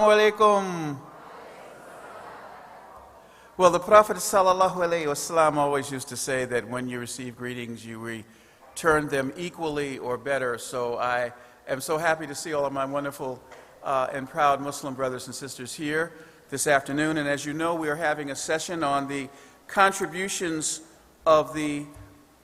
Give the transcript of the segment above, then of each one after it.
Alaikum. Well, the Prophet ﷺ always used to say that when you receive greetings, you return them equally or better. So I am so happy to see all of my wonderful and proud Muslim brothers and sisters here this afternoon. And as you know, we are having a session on the contributions of the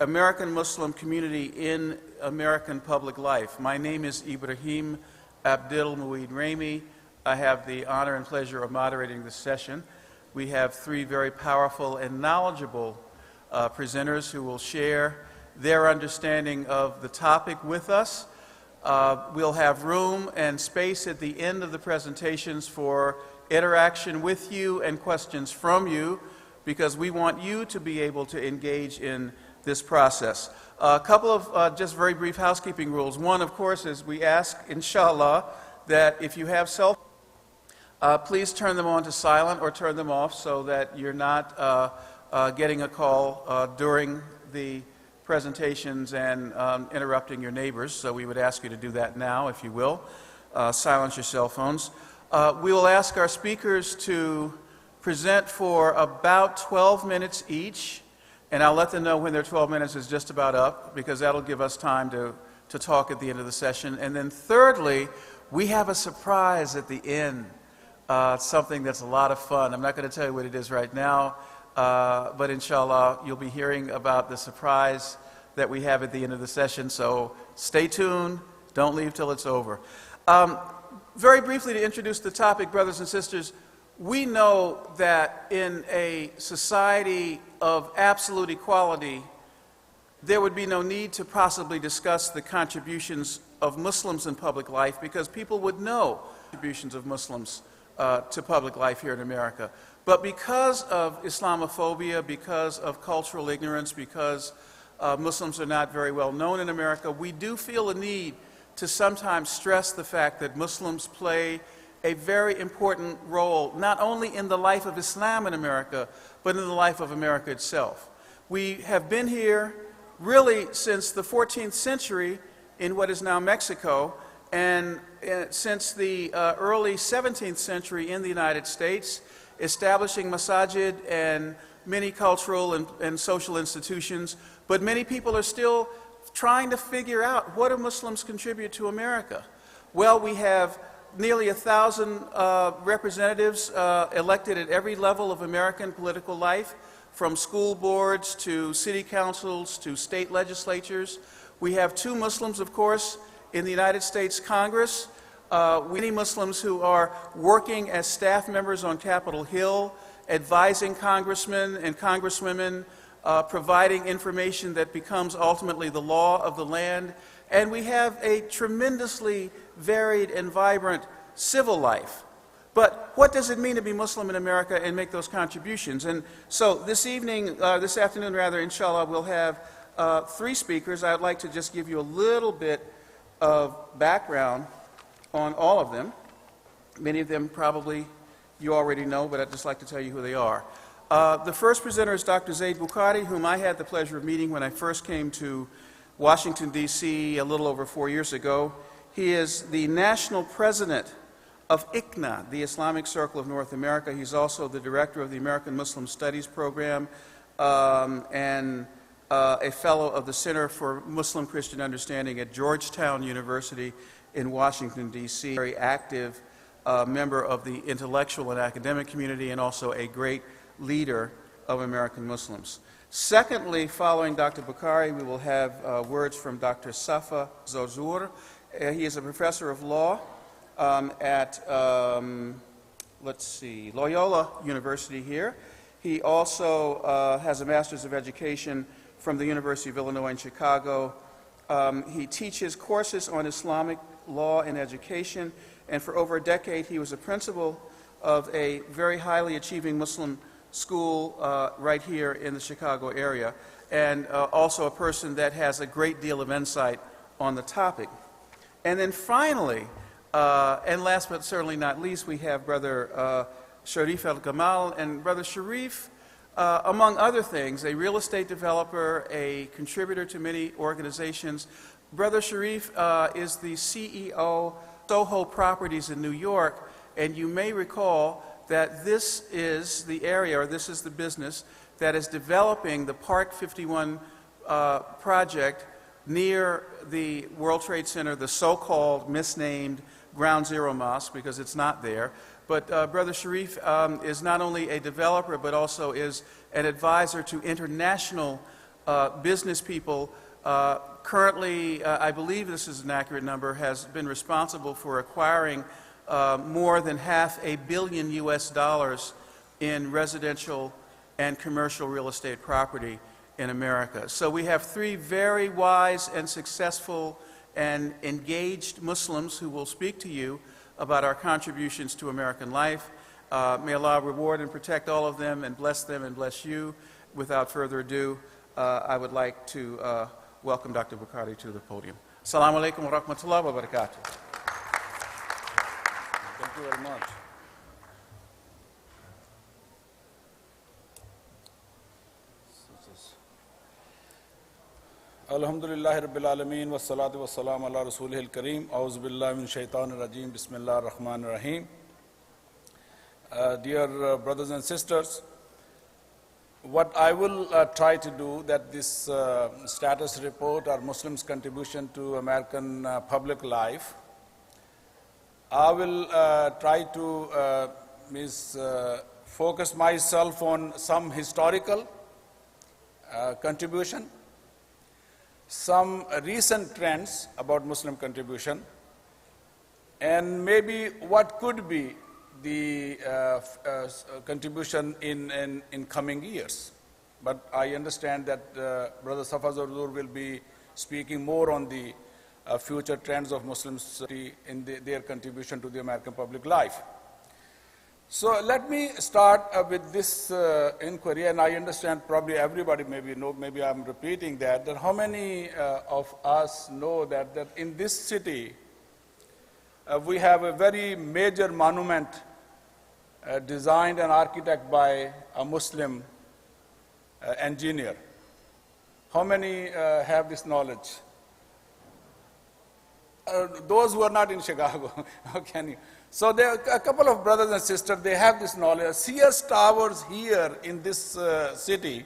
American Muslim community in American public life. My name is Ibrahim Abdul Mueed Rami. I have the honor and pleasure of moderating this session. We have three very powerful and knowledgeable presenters who will share their understanding of the topic with us. We'll have room and space at the end of the presentations for interaction with you and questions from you, because we want you to be able to engage in this process. A couple of just very brief housekeeping rules. One, of course, is we ask, inshallah, that if you have cell phones, please turn them on to silent or turn them off so that you're not getting a call during the presentations and interrupting your neighbors. So we would ask you to do that now, if you will. Silence your cell phones. We will ask our speakers to present for about 12 minutes each, and I'll let them know when their 12 minutes is just about up, because that'll give us time to talk at the end of the session. And then thirdly, we have a surprise at the end. Something that's a lot of fun. I'm not going to tell you what it is right now, but inshallah you'll be hearing about the surprise that we have at the end of the session, so stay tuned, don't leave till it's over. Very briefly, to introduce the topic, brothers and sisters, we know that in a society of absolute equality, there would be no need to possibly discuss the contributions of Muslims in public life, because people would know contributions of Muslims to public life here in America. But because of Islamophobia, because of cultural ignorance, because Muslims are not very well known in America, we do feel a need to sometimes stress the fact that Muslims play a very important role, not only in the life of Islam in America, but in the life of America itself. We have been here really since the 14th century in what is now Mexico, and since the early 17th century in the United States, establishing masajid and many cultural and social institutions. But many people are still trying to figure out, what do Muslims contribute to America? Well, we have nearly 1,000 representatives elected at every level of American political life, from school boards to city councils to state legislatures. We have 2 Muslims, of course, in the United States Congress. Many Muslims who are working as staff members on Capitol Hill, advising congressmen and congresswomen, providing information that becomes ultimately the law of the land. And we have a tremendously varied and vibrant civil life. But what does it mean to be Muslim in America and make those contributions? And so this afternoon, inshallah, we'll have 3 speakers. I'd like to just give you a little bit of background on all of them. Many of them probably you already know, but I'd just like to tell you who they are. The first presenter is Dr. Zahid Bukhari, whom I had the pleasure of meeting when I first came to Washington, D.C. a little over 4 years ago. He is the national president of ICNA, the Islamic Circle of North America. He's also the director of the American Muslim Studies program and a fellow of the Center for Muslim Christian Understanding at Georgetown University in Washington, D.C. Very active member of the intellectual and academic community, and also a great leader of American Muslims. Secondly, following Dr. Bukhari, we will have words from Dr. Safaa Zarzour. He is a professor of law at, Loyola University here. He also has a Master's of Education from the University of Illinois in Chicago. He teaches courses on Islamic law and education, and for over a decade he was a principal of a very highly achieving Muslim school right here in the Chicago area, and also a person that has a great deal of insight on the topic. And then finally, and last but certainly not least, we have Brother Sharif El Gamal. And Brother Sharif, among other things, a real estate developer, a contributor to many organizations. Brother Sharif is the CEO of Soho Properties in New York, And you may recall that this is the area, or this is the business, that is developing the Park 51 project near the World Trade Center, the so-called misnamed Ground Zero Mosque, because it's not there. But Brother Sharif is not only a developer, but also is an advisor to international business people. Currently, I believe this is an accurate number, has been responsible for acquiring more than $500 million US in residential and commercial real estate property in America. So we have three very wise and successful and engaged Muslims who will speak to you about our contributions to American life. May Allah reward and protect all of them and bless you. Without further ado, I would like to welcome Dr. Bukhari to the podium. Assalamu alaikum wa rahmatullahi wa barakatuh. Thank you very much. Alhamdulillah Rabbil Alameen wa salatu wa salam ala Rasulihil Kareem. A'udhu billahi min shaitanir rajeem. Bismillah ar-Rahman ar-Rahim. Dear brothers and sisters, what I will try to do, that this status report or Muslims' contribution to American public life, I will try to focus myself on some historical contribution, some recent trends about Muslim contribution, and maybe what could be the contribution in coming years. But I understand that Brother Safaa Zarzour will be speaking more on the future trends of Muslims in their contribution to the American public life. So let me start with this inquiry, and I understand probably everybody maybe I'm repeating that how many of us know that in this city we have a very major monument designed and architected by a Muslim engineer. How many have this knowledge? Those who are not in Chicago, how can you? So there are a couple of brothers and sisters, they have this knowledge. Sears Towers here in this city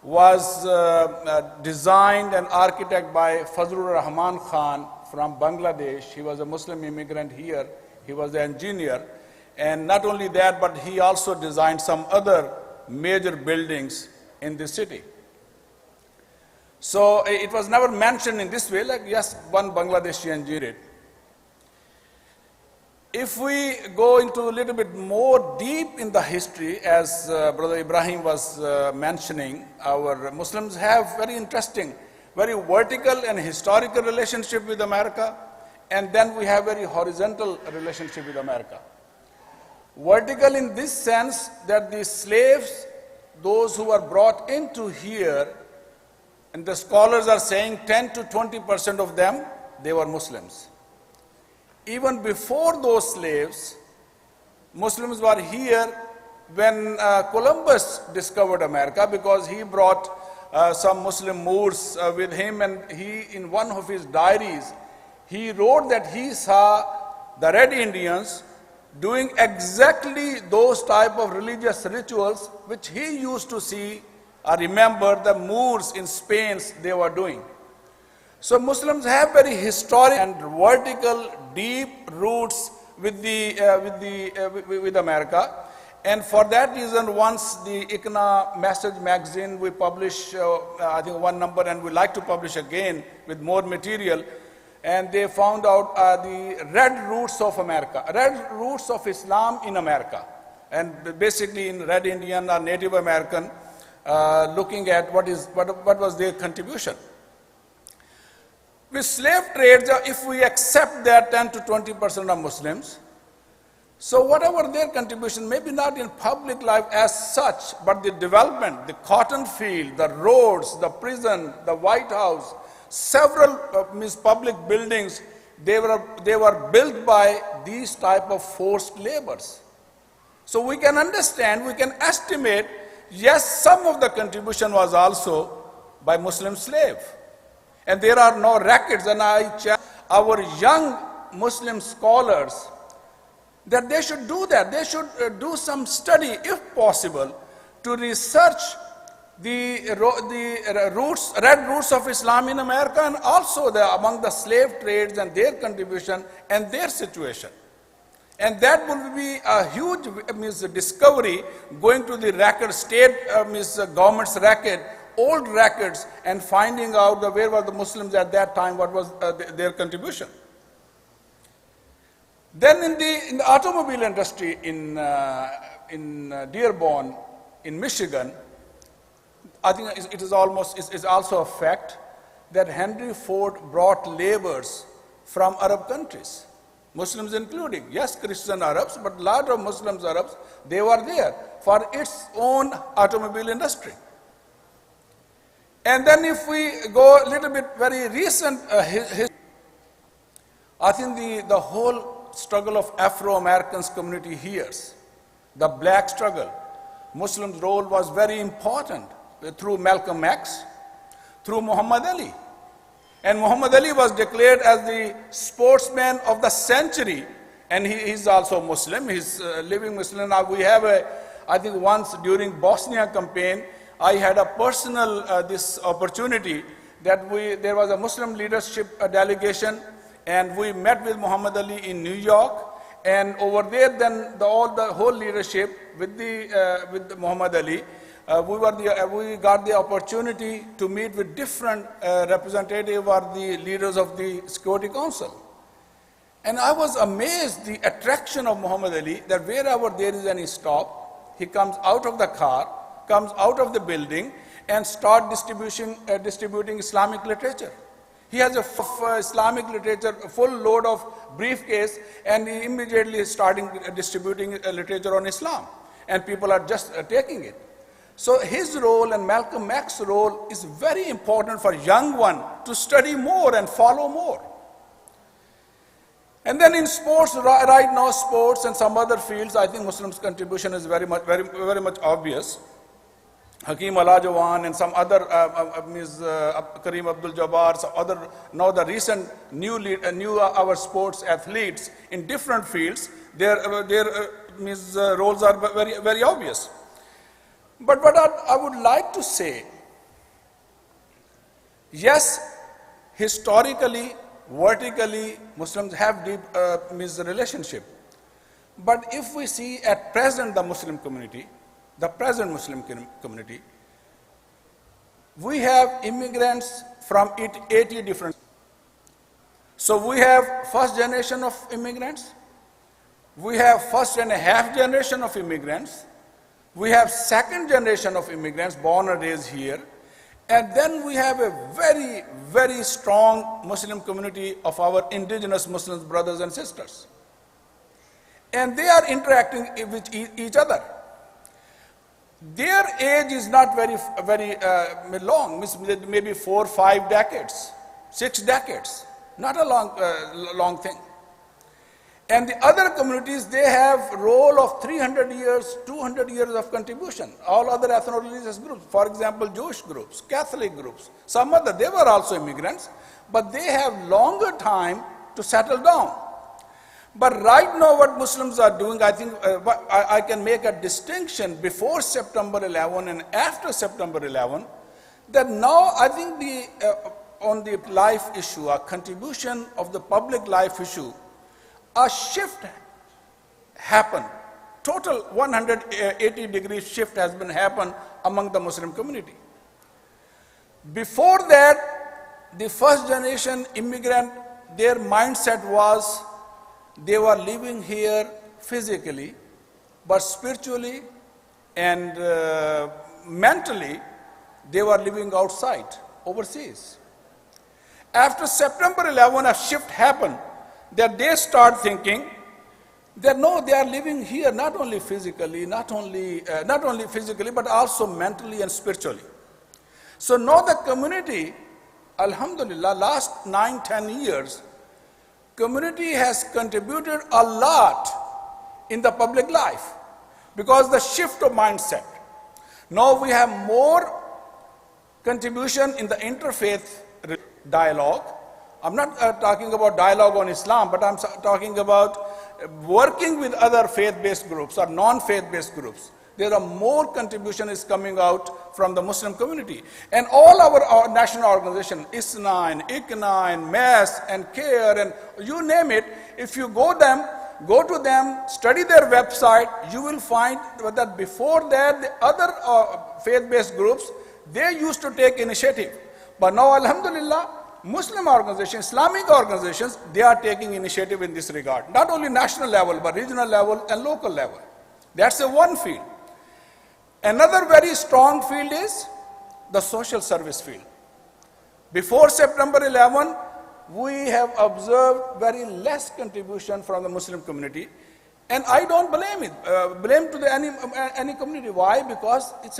was designed and architected by Fazlur Rahman Khan from Bangladesh. He was a Muslim immigrant here. He was the engineer. And not only that, but he also designed some other major buildings in this city. So it was never mentioned in this way, like yes, one Bangladeshi engineer it. If we go into a little bit more deep in the history, as Brother Ibrahim was mentioning, our Muslims have very interesting, very vertical and historical relationship with America, and then we have very horizontal relationship with America. Vertical in this sense that the slaves, those who were brought into here, and the scholars are saying 10 to 20% of them, they were Muslims. Even before those slaves, Muslims were here when Columbus discovered America, because he brought some Muslim Moors with him, and he, in one of his diaries, he wrote that he saw the Red Indians doing exactly those type of religious rituals which he used to see or remember the Moors in Spain they were doing. So Muslims have very historic and vertical, deep roots with America, and for that reason, once the ICNA Message magazine we publish, I think one number, and we like to publish again with more material, and they found out the red roots of America, red roots of Islam in America, and basically in Red Indian or Native American, looking at what was their contribution. With slave trade, if we accept that 10 to 20% of Muslims, so whatever their contribution, maybe not in public life as such, but the development, the cotton field, the roads, the prison, the White House, several public buildings, they were built by these type of forced labors. So we can understand, we can estimate, yes, some of the contribution was also by Muslim slave. And there are no records, and our young Muslim scholars, that they should do that. They should do some study, if possible, to research the red roots of Islam in America, and also among the slave trades and their contribution and their situation. And that will be a huge discovery, going to the record, state government's record, old records, and finding out where were the Muslims at that time, what was their contribution. Then in the automobile industry in Dearborn, in Michigan, I think it is also a fact that Henry Ford brought laborers from Arab countries, Muslims including, yes, Christian Arabs, but a lot of Muslims Arabs, they were there for its own automobile industry. And then if we go a little bit very recent history, I think the whole struggle of Afro-Americans community here, the black struggle, Muslims' role was very important through Malcolm X, through Muhammad Ali. And Muhammad Ali was declared as the sportsman of the century, and he is also Muslim, he's a living Muslim. Now we have I think once during Bosnia campaign, I had a personal this opportunity that there was a Muslim leadership delegation, and we met with Muhammad Ali in New York, and over there then the whole leadership with Muhammad Ali, we got the opportunity to meet with different representatives or the leaders of the Security Council. And I was amazed the attraction of Muhammad Ali, that wherever there is any stop, he comes out of the car, comes out of the building, and start distributing Islamic literature. He has a Islamic literature, full load of briefcase, and he immediately starting distributing literature on Islam. And people are just taking it. So his role and Malcolm X's role is very important for young one to study more and follow more. And then in sports, right now sports and some other fields, I think Muslims' contribution is very much obvious. Hakeem Olajuwon and some other, Kareem Abdul-Jabbar, some other, now the recent new our sports athletes in different fields, their roles are very obvious. But what I would like to say, yes, historically, vertically, Muslims have deep relationship. But if we see at present the Muslim community, the present Muslim community, we have immigrants from 80 different. So we have first generation of immigrants, we have first and a half generation of immigrants, we have second generation of immigrants born and raised here, and then we have a very, very strong Muslim community of our indigenous Muslim brothers and sisters. And they are interacting with each other. Their age is not very long, maybe 4 or 5 decades, 6 decades, not a long thing. And the other communities, they have role of 300 years, 200 years of contribution. All other ethno-religious groups, for example, Jewish groups, Catholic groups, some other, they were also immigrants, but they have longer time to settle down. But right now what Muslims are doing, I think I can make a distinction before September 11 and after September 11, that now I think on the life issue, a contribution of the public life issue, a shift happened. Total 180-degree shift has been happened among the Muslim community. Before that, the first generation immigrant, their mindset was they were living here physically, but spiritually and mentally, they were living outside, overseas. After September 11, a shift happened, that they start thinking that no, they are living here not only physically, not only physically, but also mentally and spiritually. So now the community, alhamdulillah, last 9-10 years, community has contributed a lot in the public life because the shift of mindset. Now we have more contribution in the interfaith dialogue. I'm not talking about dialogue on Islam, but I'm talking about working with other faith-based groups or non-faith-based groups. There are more contribution is coming out from the Muslim community. And all our national organizations, ISNA and ICNA and MAS and CARE and you name it, if you go to them, study their website, you will find that before that, the other faith-based groups, they used to take initiative. But now, alhamdulillah, Muslim organizations, Islamic organizations, they are taking initiative in this regard. Not only national level, but regional level and local level. That's a one field. Another very strong field is the social service field. Before September 11, we have observed very less contribution from the Muslim community. And I don't blame it, blame to any community. Why? Because it's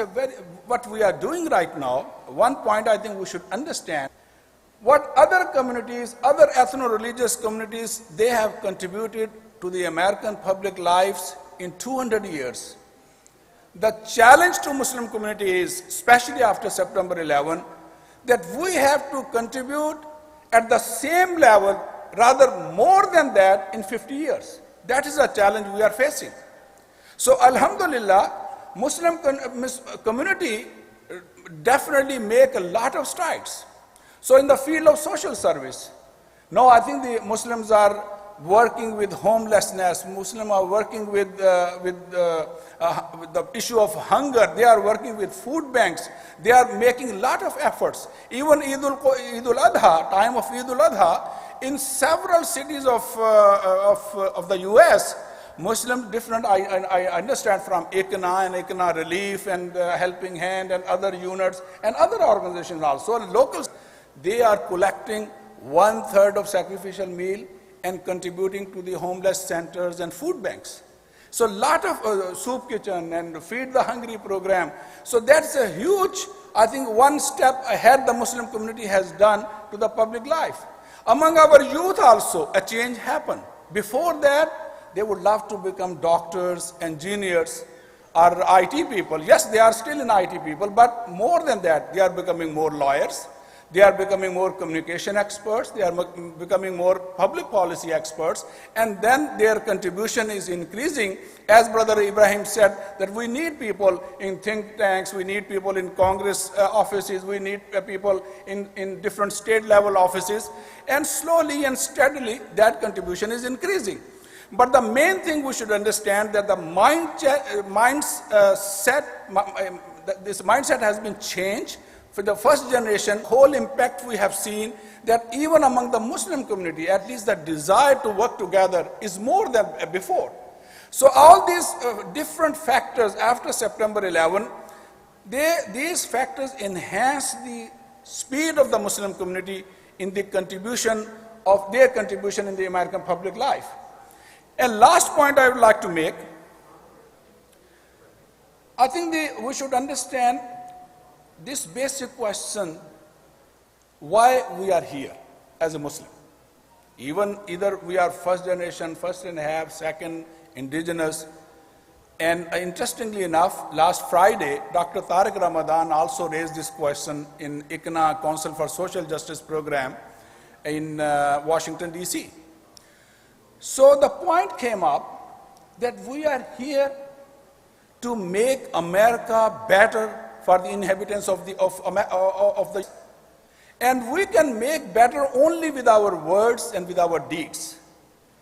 what we are doing right now, one point I think we should understand, what other communities, other ethno-religious communities, they have contributed to the American public lives in 200 years. The challenge to Muslim community is, especially after September 11, that we have to contribute at the same level, rather more than that in 50 years. That is a challenge we are facing. So alhamdulillah, Muslim community definitely make a lot of strides. So in the field of social service, now I think the Muslims are working with homelessness, Muslims are working with the issue of hunger, they are working with food banks, they are making a lot of efforts. Even Eid al-Adha, time of Eid al-Adha, in several cities of the US, Muslim different, I understand from ICNA and ICNA Relief and Helping Hand and other units and other organizations also, locals, they are collecting 1/3 of sacrificial meal and contributing to the homeless centers and food banks. So a lot of soup kitchen and feed the hungry program. So that's a huge, I think, one step ahead the Muslim community has done to the public life. Among our youth also, a change happened. Before that, they would love to become doctors, engineers, or IT people. Yes, they are still in IT people, but more than that, they are becoming more lawyers. They are becoming more communication experts, they are becoming more public policy experts, and then their contribution is increasing. As Brother Ibrahim said, that we need people in think tanks, we need people in Congress offices, we need people in different state level offices, and slowly and steadily that contribution is increasing. But the main thing we should understand that the this mindset has been changed. For the first generation, whole impact we have seen that even among the Muslim community, at least the desire to work together is more than before. So all these different factors after September 11, these factors enhance the speed of the Muslim community in the contribution of their contribution in the American public life. And last point I would like to make, I think we should understand this basic question, why we are here as a Muslim. Even either we are first generation, first and a half, second, indigenous. And interestingly enough, last Friday, Dr. Tariq Ramadan also raised this question in ICNA Council for Social Justice program in Washington, D.C. So the point came up that we are here to make America better for the inhabitants of the and we can make better only with our words and with our deeds.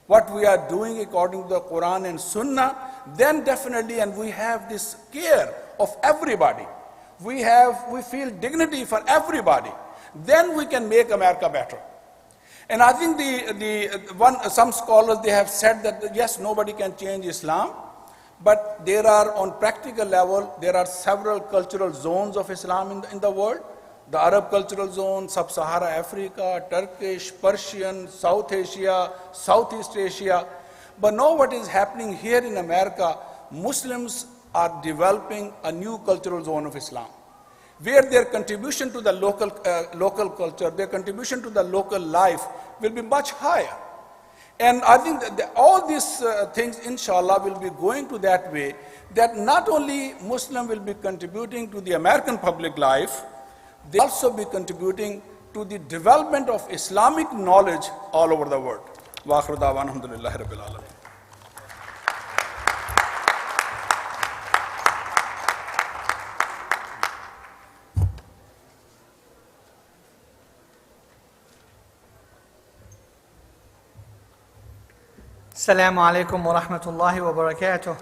What we are doing according to the Quran and Sunnah, then definitely, and we have this care of everybody. We feel dignity for everybody. Then we can make America better. And I think some scholars, they have said that yes, nobody can change Islam. But there are, on practical level, there are several cultural zones of Islam in the world. The Arab cultural zone, Sub-Sahara Africa, Turkish, Persian, South Asia, Southeast Asia. But now what is happening here in America, Muslims are developing a new cultural zone of Islam, where their contribution to the local culture, their contribution to the local life will be much higher. And I think that all these things, inshallah, will be going to that way, that not only Muslim will be contributing to the American public life, they also be contributing to the development of Islamic knowledge all over the world. Wa akhiru da'wana alhamdulillahi rabbil alamin. Assalamu alaikum wa rahmatullahi wa barakatuh.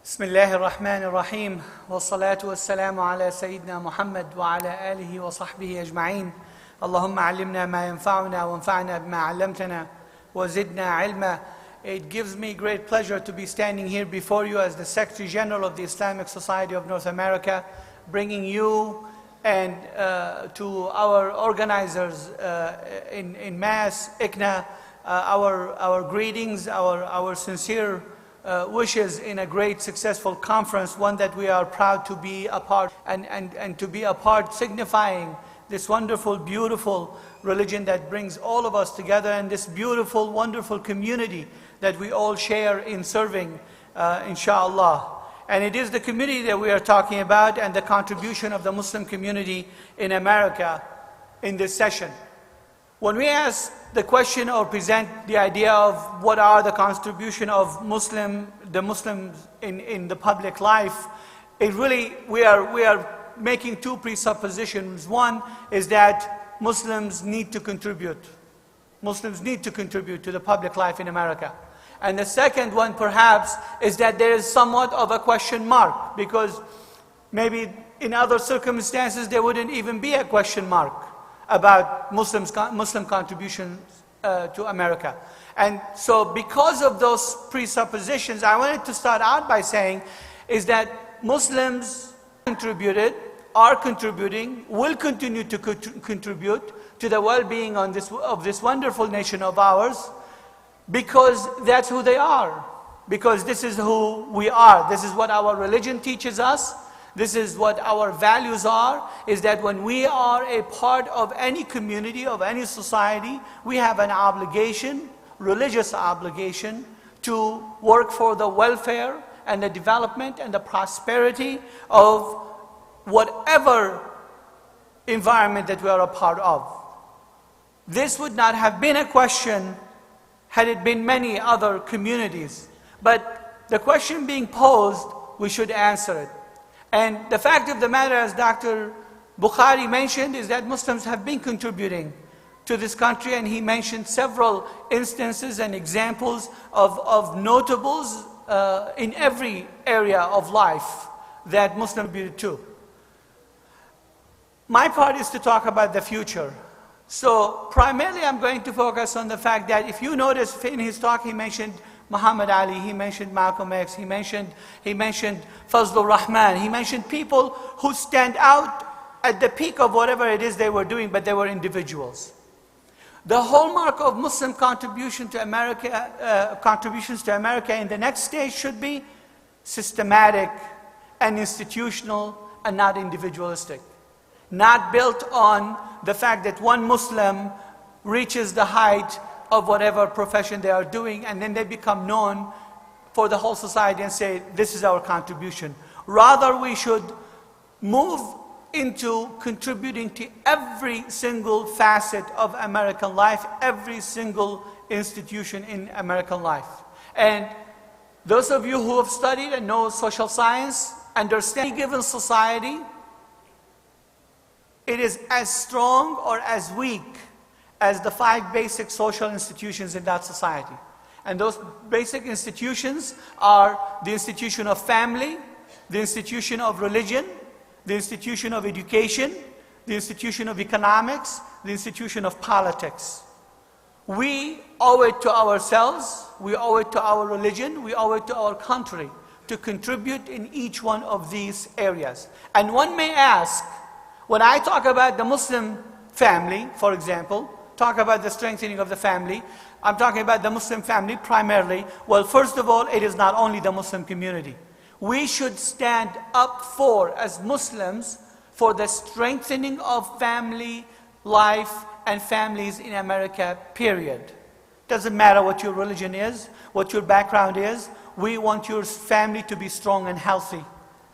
Bismillahir Rahmanir Rahim. Wa salatu wa salamu ala Sayyidina Muhammad wa ala alihi wa sahbihi ajma'in. Allahumma alimna ma yanfa'una wa anfa'na bima 'allamtana wa zidna ilma. It gives me great pleasure to be standing here before you as the Secretary General of the Islamic Society of North America, bringing you and to our organizers in MAS-ICNA our greetings, our sincere wishes in a great successful conference, one that we are proud to be a part and to be a part, signifying this wonderful, beautiful religion that brings all of us together, and this beautiful, wonderful community that we all share in serving, inshallah. And it is the community that we are talking about and the contribution of the Muslim community in America in this session. When we ask the question or present the idea of what are the contribution of the Muslims in the public life, it really, we are making two presuppositions. One is that Muslims need to contribute. Muslims need to contribute to the public life in America. And the second one, perhaps, is that there is somewhat of a question mark, because maybe in other circumstances there wouldn't even be a question mark about Muslim contributions to America. And so because of those presuppositions, I wanted to start out by saying is that Muslims contributed, are contributing, will continue to contribute to the well-being of this wonderful nation of ours, because that's who they are. Because this is who we are. This is what our religion teaches us. This is what our values are, is that when we are a part of any community, of any society, we have an obligation, religious obligation, to work for the welfare and the development and the prosperity of whatever environment that we are a part of. This would not have been a question had it been many other communities. But the question being posed, we should answer it. And the fact of the matter, as Dr. Bukhari mentioned, is that Muslims have been contributing to this country, and he mentioned several instances and examples of notables in every area of life that Muslims contributed to. My part is to talk about the future. So primarily I'm going to focus on the fact that if you notice in his talk he mentioned Muhammad Ali, he mentioned Malcolm X, he mentioned Fazlur Rahman, he mentioned people who stand out at the peak of whatever it is they were doing, but they were individuals. The hallmark of Muslim contributions to America in the next stage should be systematic and institutional and not individualistic. Not built on the fact that one Muslim reaches the height of whatever profession they are doing and then they become known for the whole society and say, this is our contribution. Rather, we should move into contributing to every single facet of American life, every single institution in American life. And those of you who have studied and know social science understand any given society, it is as strong or as weak as the 5 basic social institutions in that society. And those basic institutions are the institution of family, the institution of religion, the institution of education, the institution of economics, the institution of politics. We owe it to ourselves, we owe it to our religion, we owe it to our country to contribute in each one of these areas. And one may ask, when I talk about the Muslim family, for example, talk about the strengthening of the family, I'm talking about the Muslim family primarily. Well, first of all, it is not only the Muslim community. We should stand up for, as Muslims, for the strengthening of family life and families in America, period. Doesn't matter what your religion is, what your background is, we want your family to be strong and healthy.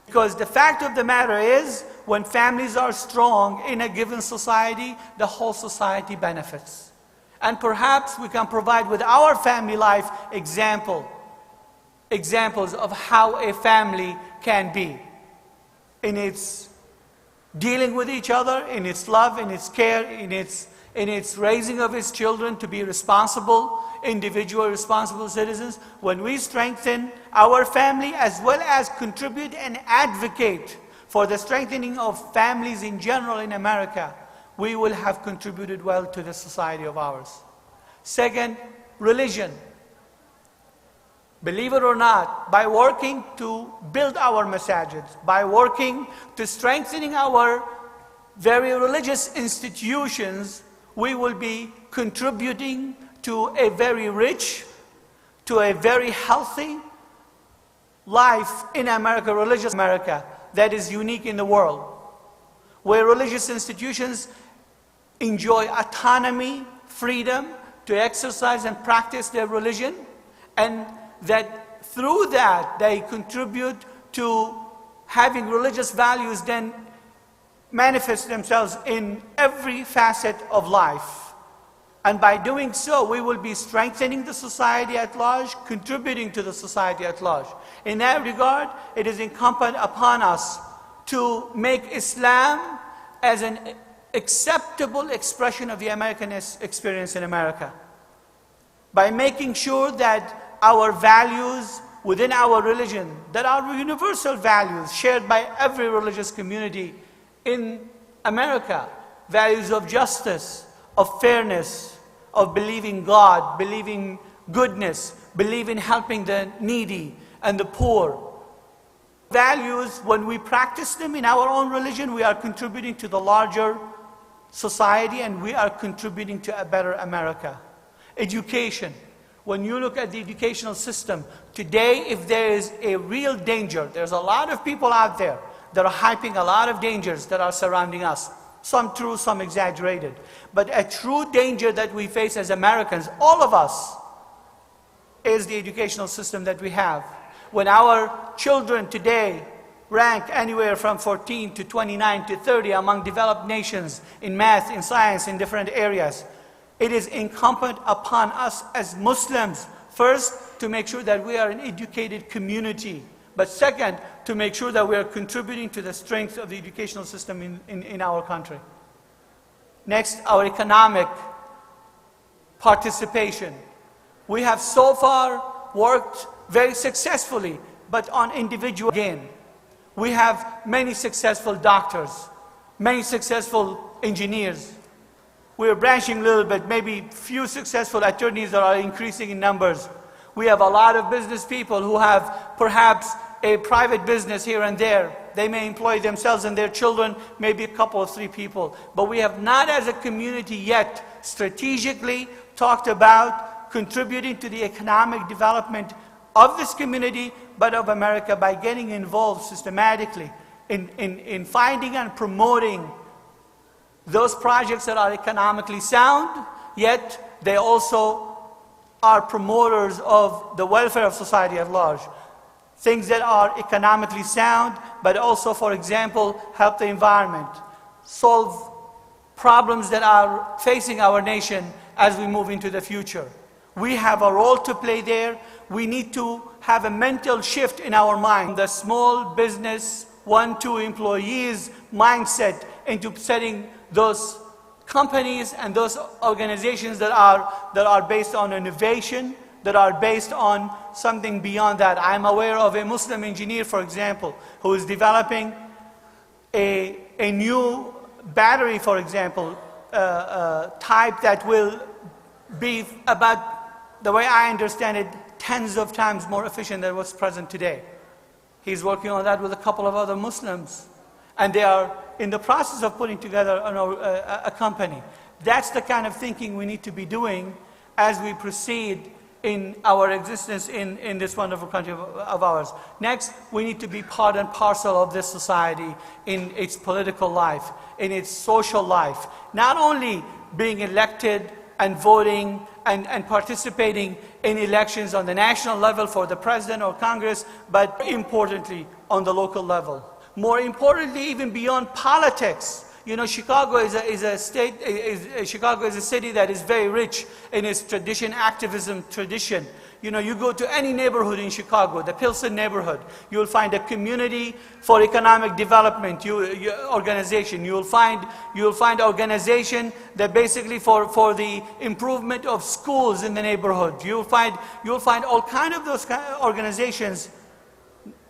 Because the fact of the matter is, when families are strong in a given society, the whole society benefits. And perhaps we can provide with our family life examples of how a family can be in its dealing with each other, in its love, in its care, in its in its raising of its children to be responsible, individual responsible citizens, when we strengthen our family as well as contribute and advocate for the strengthening of families in general in America, we will have contributed well to the society of ours. Second, religion. Believe it or not, by working to build our masajids, by working to strengthening our very religious institutions, we will be contributing to a very rich, to a very healthy life in America, religious America, that is unique in the world, where religious institutions enjoy autonomy, freedom to exercise and practice their religion, and that through that they contribute to having religious values then manifest themselves in every facet of life. And by doing so, we will be strengthening the society at large, contributing to the society at large. In that regard, it is incumbent upon us to make Islam as an acceptable expression of the American experience in America. By making sure that our values within our religion, that are universal values shared by every religious community in America, values of justice, of fairness, of believing God, believing goodness, believing helping the needy and the poor. Values, when we practice them in our own religion, we are contributing to the larger society and we are contributing to a better America. Education. When you look at the educational system, today if there is a real danger, there's a lot of people out there that are hyping a lot of dangers that are surrounding us. Some true, some exaggerated. But a true danger that we face as Americans, all of us, is the educational system that we have. When our children today rank anywhere from 14 to 29 to 30 among developed nations in math, in science, in different areas, it is incumbent upon us as Muslims, first, to make sure that we are an educated community, but second, to make sure that we are contributing to the strength of the educational system in our country. Next, our economic participation. We have so far worked very successfully, but on individual gain. We have many successful doctors, many successful engineers. We're branching a little bit, maybe few successful attorneys that are increasing in numbers. We have a lot of business people who have perhaps a private business here and there. They may employ themselves and their children, maybe a couple of 3 people. But we have not as a community yet strategically talked about contributing to the economic development of this community, but of America, by getting involved systematically in finding and promoting those projects that are economically sound, yet they also are promoters of the welfare of society at large. Things that are economically sound, but also, for example, help the environment, solve problems that are facing our nation as we move into the future. We have a role to play there. We need to have a mental shift in our mind. The small business, 1-2 employees mindset into setting those companies and those organizations that are based on innovation, that are based on something beyond that. I'm aware of a Muslim engineer, for example, who is developing a new battery, for example, type that will be about, the way I understand it, tens of times more efficient than what's present today. He's working on that with a couple of other Muslims. And they are in the process of putting together a company. That's the kind of thinking we need to be doing as we proceed in our existence in this wonderful country of ours. Next, we need to be part and parcel of this society in its political life, in its social life. Not only being elected and voting and participating in elections on the national level for the president or Congress, but importantly on the local level. More importantly, even beyond politics. You know, Chicago is a city that is very rich in its tradition, activism tradition. you know, you go to any neighborhood in Chicago, the Pilsen neighborhood, you will find a community for economic development organization. You will find organization that basically for the improvement of schools in the neighborhood. You will find all kind of those organizations.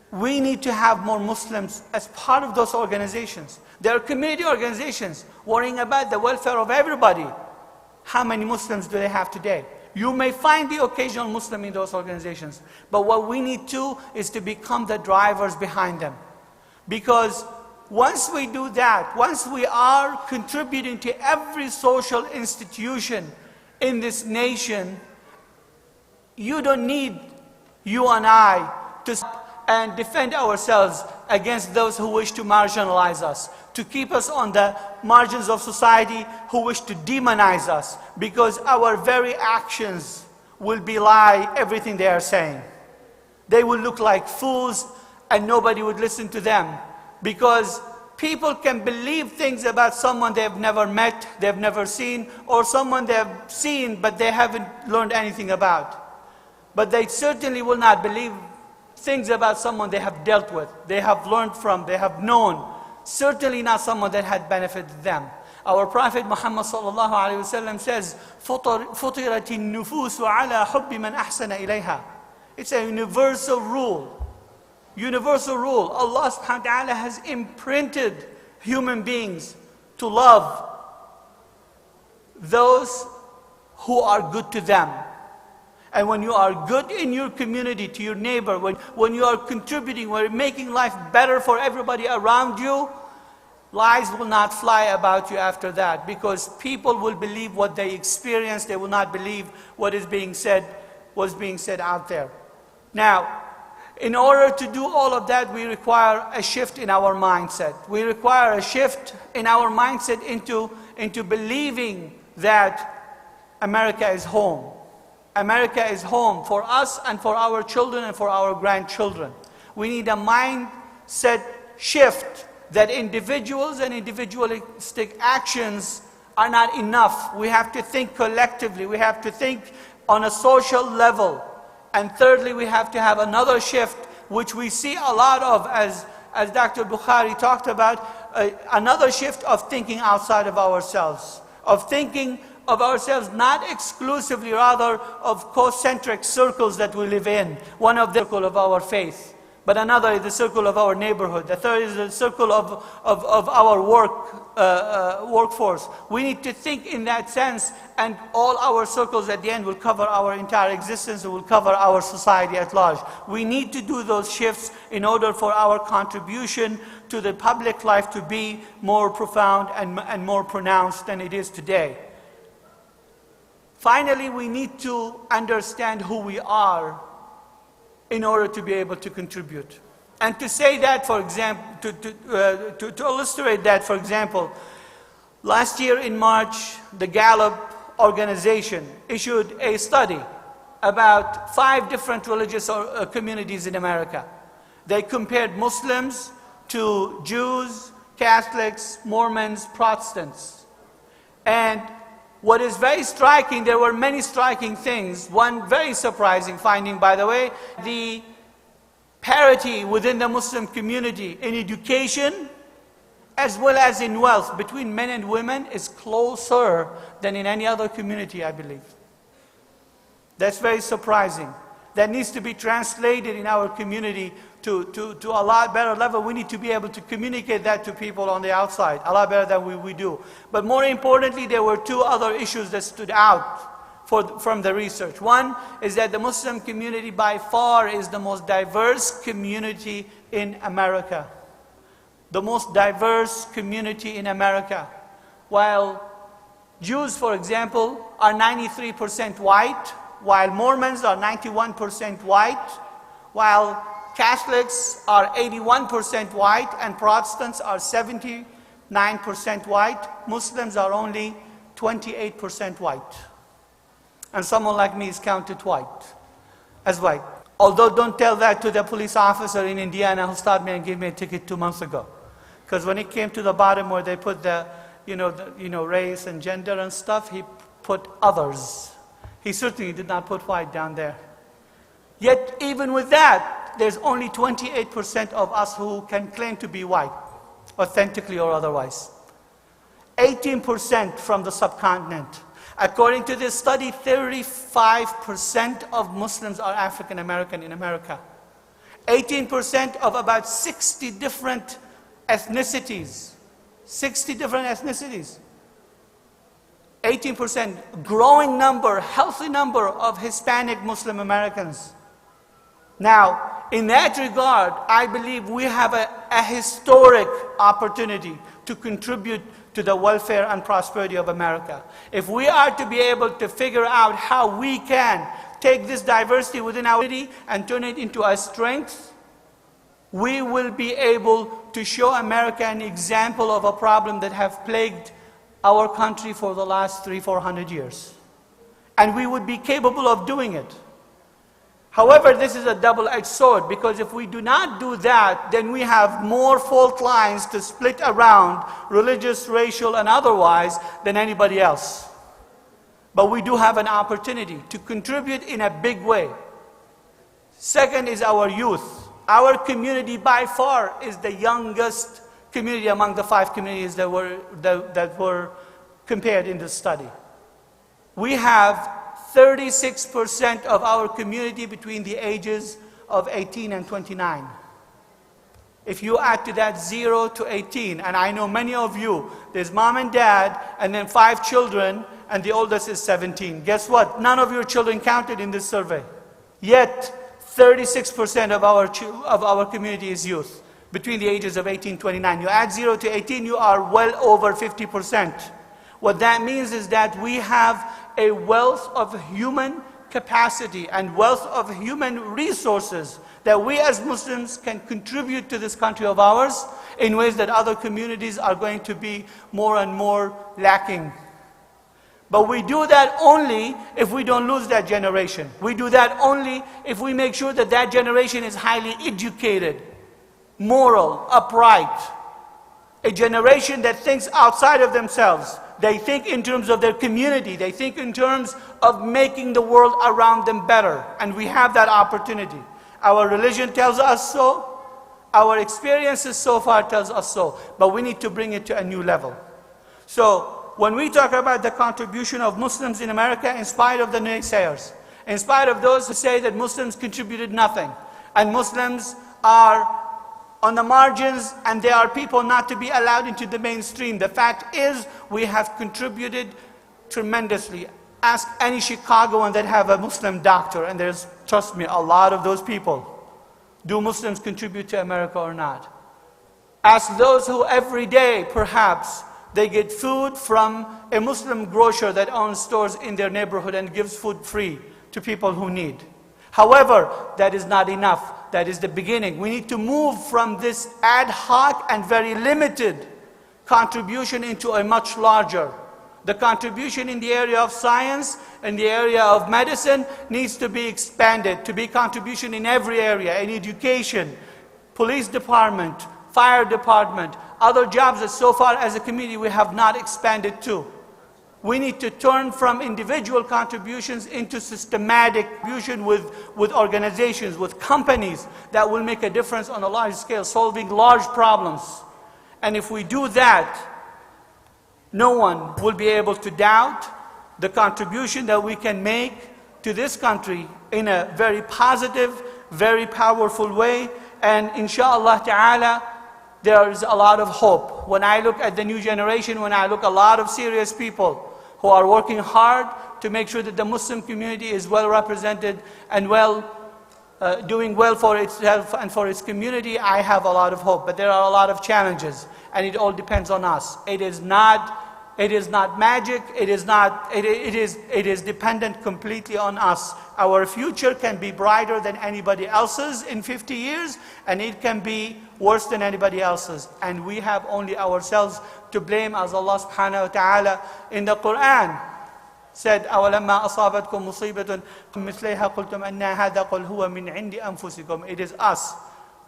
We need to have more Muslims as part of those organizations. There are community organizations worrying about the welfare of everybody. How many Muslims do they have today? You may find the occasional Muslim in those organizations, but what we need to is to become the drivers behind them. Because once we do that, once we are contributing to every social institution in this nation, you don't need you and I to and defend ourselves against those who wish to marginalize us, to keep us on the margins of society, who wish to demonize us, because our very actions will belie everything they are saying. They will look like fools and nobody would listen to them, because people can believe things about someone they have never met, they have never seen, or someone they have seen but they haven't learned anything about. But they certainly will not believe things about someone they have dealt with, they have learned from, they have known. Certainly not someone that had benefited them. Our Prophet Muhammad sallallahu alaihi wasallam says, فُطِرَتِ النُّفُوسُ عَلَى حُبِّ مَنْ أَحْسَنَ إِلَيْهَا. It's a universal rule. Universal rule. Allah subhanahu wa ta'ala has imprinted human beings to love those who are good to them. And when you are good in your community, to your neighbor, when you are contributing, when you're making life better for everybody around you, lies will not fly about you after that, because people will believe what they experience. They will not believe what is being said out there. Now, in order to do all of that, we require a shift in our mindset. We require a shift in our mindset into believing that America is home. America is home for us and for our children and for our grandchildren. We need a mindset shift that individuals and individualistic actions are not enough. We have to think collectively. We have to think on a social level. And thirdly, we have to have another shift, which we see a lot of, as Dr. Bukhari talked about, another shift of thinking outside of ourselves, of thinking of ourselves not exclusively, rather of concentric circles that we live in. One of the circle of our faith, but another is the circle of our neighborhood. The third is the circle of our workforce. We need to think in that sense, and all our circles at the end will cover our entire existence, and will cover our society at large. We need to do those shifts in order for our contribution to the public life to be more profound and more pronounced than it is today. Finally, we need to understand who we are in order to be able to contribute. And to say that, for example, to illustrate that, for example, last year in March, the Gallup organization issued a study about 5 different religious communities in America. They compared Muslims to Jews, Catholics, Mormons, Protestants. And what is very striking, there were many striking things. One very surprising finding, by the way, the parity within the Muslim community in education as well as in wealth between men and women is closer than in any other community, I believe. That's very surprising. That needs to be translated in our community to a lot better level. We need to be able to communicate that to people on the outside a lot better than we do. But more importantly, there were 2 other issues that stood out from the research. One is that the Muslim community by far is the most diverse community in America. The most diverse community in America. While Jews, for example, are 93% white, while Mormons are 91% white, while Catholics are 81% white, and Protestants are 79% white. Muslims are only 28% white. And someone like me is counted as white. Although don't tell that to the police officer in Indiana who stopped me and gave me a ticket 2 months ago. Because when it came to the bottom where they put the race and gender and stuff, he put others. He certainly did not put white down there. Yet even with that, there's only 28% of us who can claim to be white, authentically or otherwise. 18% from the subcontinent. According to this study, 35% of Muslims are African American in America. 18% of about 60 different ethnicities. 60 different ethnicities. 18%, growing number, healthy number of Hispanic Muslim Americans. Now, in that regard, I believe we have a historic opportunity to contribute to the welfare and prosperity of America. If we are to be able to figure out how we can take this diversity within our city and turn it into a strength, we will be able to show America an example of a problem that have plagued our country for the last 300-400 years. And we would be capable of doing it. However, this is a double-edged sword, because if we do not do that, then we have more fault lines to split around, religious, racial, and otherwise, than anybody else. But we do have an opportunity to contribute in a big way. Second is our youth. Our community by far is the youngest community among the 5 communities that were compared in this study. We have 36% of our community between the ages of 18 and 29. If you add to that 0 to 18, and I know many of you, there's mom and dad, and then 5 children, and the oldest is 17. Guess what? None of your children counted in this survey. Yet, 36% of our community is youth, between the ages of 18 and 29. You add 0 to 18, you are well over 50%. What that means is that we have a wealth of human capacity and wealth of human resources that we as Muslims can contribute to this country of ours in ways that other communities are going to be more and more lacking. But we do that only if we don't lose that generation. We do that only if we make sure that that generation is highly educated, moral, upright. A generation that thinks outside of themselves. They think in terms of their community. They think in terms of making the world around them better. And we have that opportunity. Our religion tells us so. Our experiences so far tells us so. But we need to bring it to a new level. So when we talk about the contribution of Muslims in America, in spite of the naysayers, in spite of those who say that Muslims contributed nothing, and Muslims are on the margins, and they are people not to be allowed into the mainstream. The fact is, we have contributed tremendously. Ask any Chicagoan that have a Muslim doctor, and there's, trust me, a lot of those people. Do Muslims contribute to America or not? Ask those who every day, perhaps, they get food from a Muslim grocer that owns stores in their neighborhood and gives food free to people who need. However, that is not enough. That is the beginning. We need to move from this ad hoc and very limited contribution into a much larger. The contribution in the area of science, in the area of medicine, needs to be expanded, to be contribution in every area, in education, police department, fire department, other jobs that so far as a community we have not expanded to. We need to turn from individual contributions into systematic contribution with organizations, with companies that will make a difference on a large scale, solving large problems. And if we do that, no one will be able to doubt the contribution that we can make to this country in a very positive, very powerful way. And inshallah ta'ala, there is a lot of hope. When I look at the new generation, when I look at a lot of serious people who are working hard to make sure that the Muslim community is well represented and doing well for itself and for its community, I have a lot of hope. But there are a lot of challenges, and it all depends on us. It is not magic. It is dependent completely on us. Our future can be brighter than anybody else's in 50 years, and it can be worse than anybody else's. And we have only ourselves to blame, as Allah subhanahu wa ta'ala in the Quran said, أَوَلَمَّا أَصَابَتْكُمْ مُصِيبَةٌ مِثْلَيْهَا قُلْتُمْ أَنَّا هَذَا قُلْ هُوَ مِنْ عِنْدِ أَنفُسِكُمْ. It is us.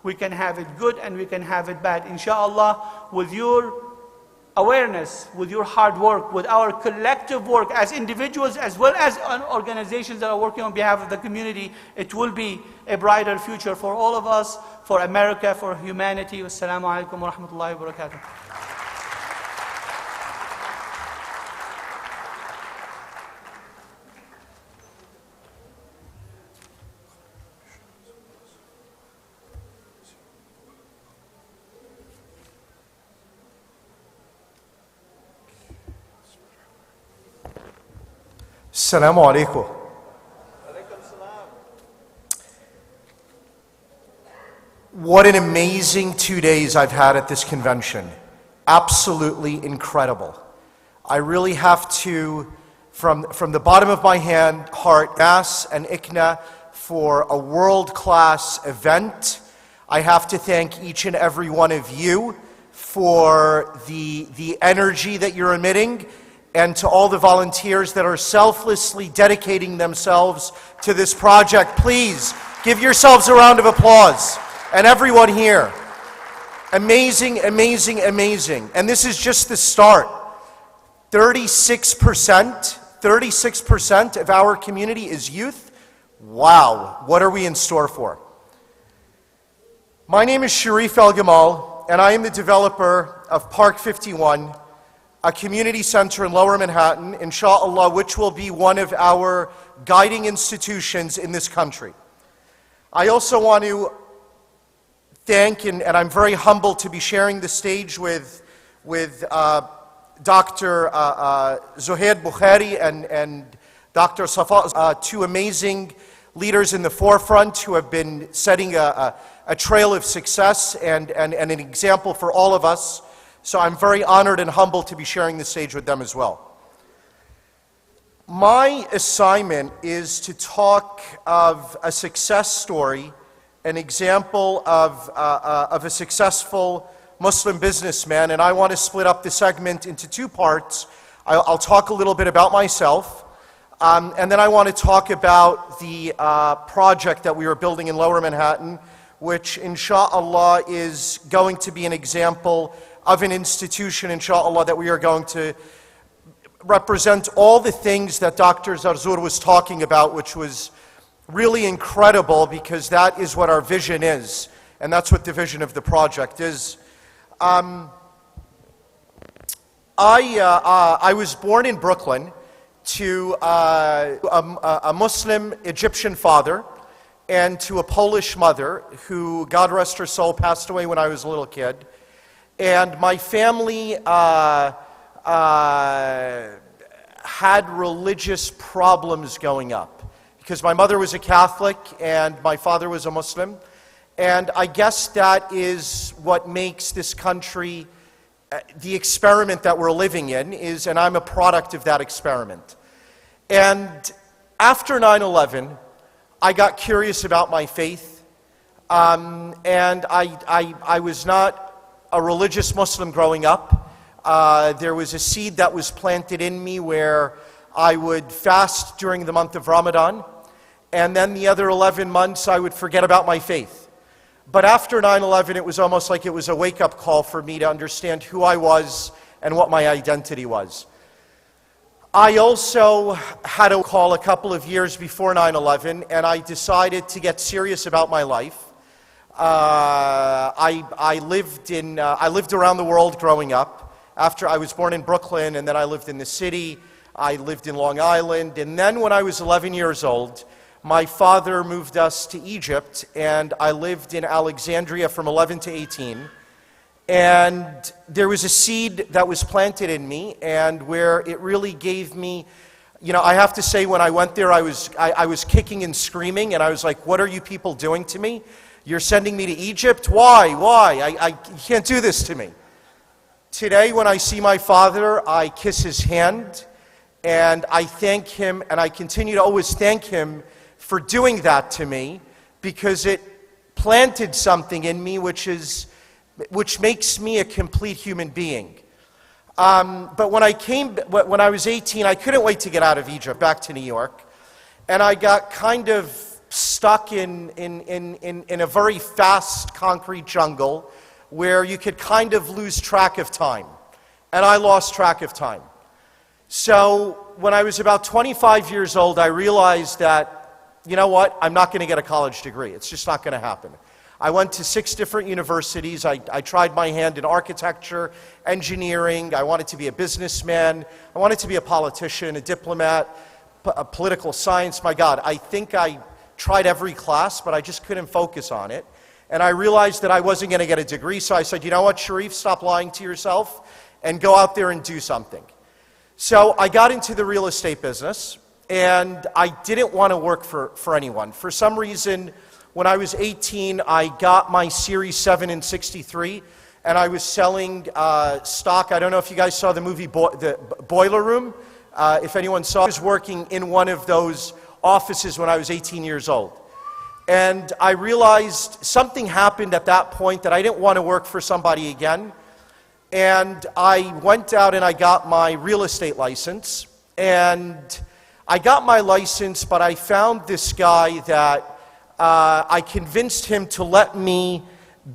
We can have it good and we can have it bad. Inshallah, with your awareness, with your hard work, with our collective work as individuals as well as on organizations that are working on behalf of the community, it will be a brighter future for all of us, for America, for humanity. Wassalamu alaikum wa rahmatullahi wa barakatuh. Assalamu alaikum. What an amazing 2 days I've had at this convention. Absolutely incredible. I really have to, from the bottom of my heart, MAS and ICNA for a world-class event. I have to thank each and every one of you for the energy that you're emitting, and to all the volunteers that are selflessly dedicating themselves to this project. Please give yourselves a round of applause. And everyone here. Amazing, amazing, amazing. And this is just the start. 36% of our community is youth. Wow, what are we in store for? My name is Sharif El Gamal, and I am the developer of Park 51, a community center in Lower Manhattan, inshallah, which will be one of our guiding institutions in this country. I also want to thank, and I'm very humbled to be sharing the stage with Dr. Zahid Bukhari and Dr. Safaa, two amazing leaders in the forefront who have been setting a trail of success and an example for all of us. So I'm very honored and humbled to be sharing the stage with them as well. My assignment is to talk of a success story, an example of a successful Muslim businessman, and I want to split up the segment into two parts. I'll talk a little bit about myself, and then I want to talk about the project that we are building in Lower Manhattan, which inshallah is going to be an example of an institution, inshallah, that we are going to represent all the things that Dr. Zarzour was talking about, which was really incredible, because that is what our vision is, and that's what the vision of the project is. I was born in Brooklyn to a Muslim Egyptian father and to a Polish mother who, God rest her soul, passed away when I was a little kid. And my family had religious problems going up, because my mother was a Catholic and my father was a Muslim. And I guess that is what makes this country, the experiment that we're living in is, and I'm a product of that experiment. And after 9/11, I got curious about my faith, and I was not a religious Muslim growing up. There was a seed that was planted in me where I would fast during the month of Ramadan, and then the other 11 months I would forget about my faith. But after 9/11, it was almost like it was a wake-up call for me to understand who I was and what my identity was. I also had a call a couple of years before 9/11, and I decided to get serious about my life. I lived around the world growing up. After I was born in Brooklyn, and then I lived in the city. I lived in Long Island, and then when I was 11 years old, my father moved us to Egypt, and I lived in Alexandria from 11 to 18. And there was a seed that was planted in me, and where it really gave me, I have to say, when I went there, I was kicking and screaming, and I was like, what are you people doing to me? You're sending me to Egypt? Why? You can't do this to me. Today, when I see my father, I kiss his hand, and I thank him, and I continue to always thank him for doing that to me, because it planted something in me which makes me a complete human being. But when I was 18, I couldn't wait to get out of Egypt, back to New York, and I got kind of stuck in a very fast concrete jungle where you could kind of lose track of time. and I lost track of time. So when I was about 25 years old, I realized that, you know what, I'm not going to get a college degree. It's just not going to happen. I went to 6 different universities. I tried my hand in architecture, engineering. I wanted to be a businessman. I wanted to be a politician, a diplomat, a political science. My God, I think I tried every class, but I just couldn't focus on it. And I realized that I wasn't going to get a degree, so I said, you know what, Sharif, stop lying to yourself and go out there and do something. So I got into the real estate business, and I didn't want to work for anyone. For some reason, when I was 18, I got my Series 7 and 63, and I was selling stock. I don't know if you guys saw the movie The Boiler Room. If anyone saw it, I was working in one of those offices when I was 18 years old. And I realized something happened at that point that I didn't want to work for somebody again. And I went out and I got my real estate license. And I got my license, but I found this guy that I convinced him to let me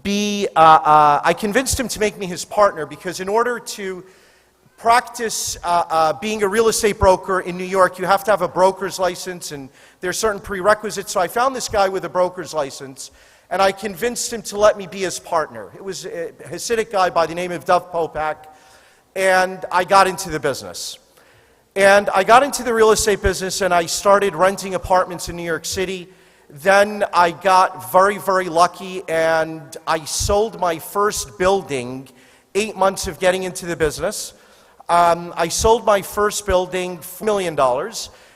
be, I convinced him to make me his partner, because in order to practice being a real estate broker in New York, you have to have a broker's license, and there's certain prerequisites. So I found this guy with a broker's license, and I convinced him to let me be his partner. It was a Hasidic guy by the name of Dov Popak, and I got into the business. And I got into the real estate business, and I started renting apartments in New York City. Then I got very, very lucky, and I sold my first building 8 months of getting into the business. I sold my first building for $1 million.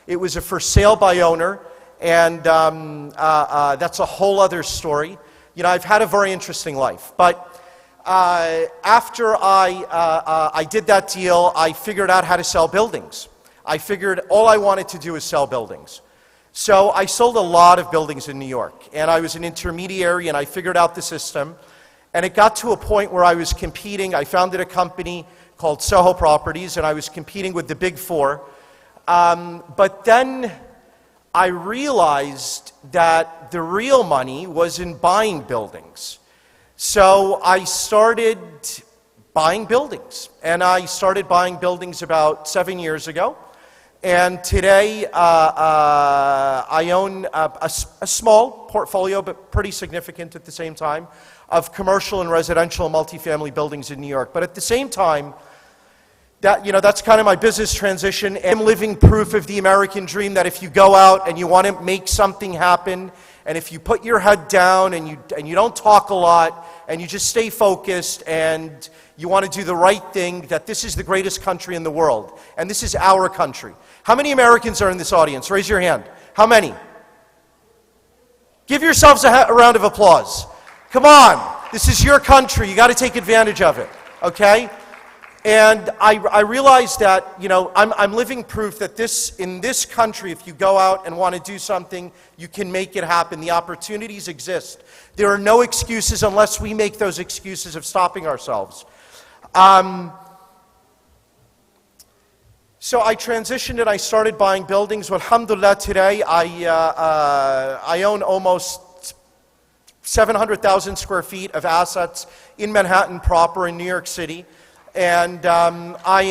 It was a for sale by owner, and that's a whole other story. You know, I've had a very interesting life. But after I did that deal, I figured out how to sell buildings. I figured all I wanted to do was sell buildings. So I sold a lot of buildings in New York, and I was an intermediary, and I figured out the system. And it got to a point where I was competing. I founded a company called Soho Properties, and I was competing with the Big Four. But then I realized that the real money was in buying buildings. So I started buying buildings, and I started buying buildings about 7 years ago. And today I own a small portfolio, but pretty significant at the same time, of commercial and residential and multifamily buildings in New York. But at the same time, that's kind of my business transition. I'm living proof of the American dream that if you go out and you want to make something happen, and if you put your head down and you don't talk a lot, and you just stay focused and you want to do the right thing, that this is the greatest country in the world. And this is our country. How many Americans are in this audience? Raise your hand. How many? Give yourselves a round of applause. Come on. This is your country. You got to take advantage of it. Okay? And I realized that, I'm living proof that in this country, if you go out and want to do something, you can make it happen. The opportunities exist. There are no excuses unless we make those excuses of stopping ourselves. So I transitioned and I started buying buildings. Well, alhamdulillah, today I own almost 700,000 square feet of assets in Manhattan proper in New York City. And I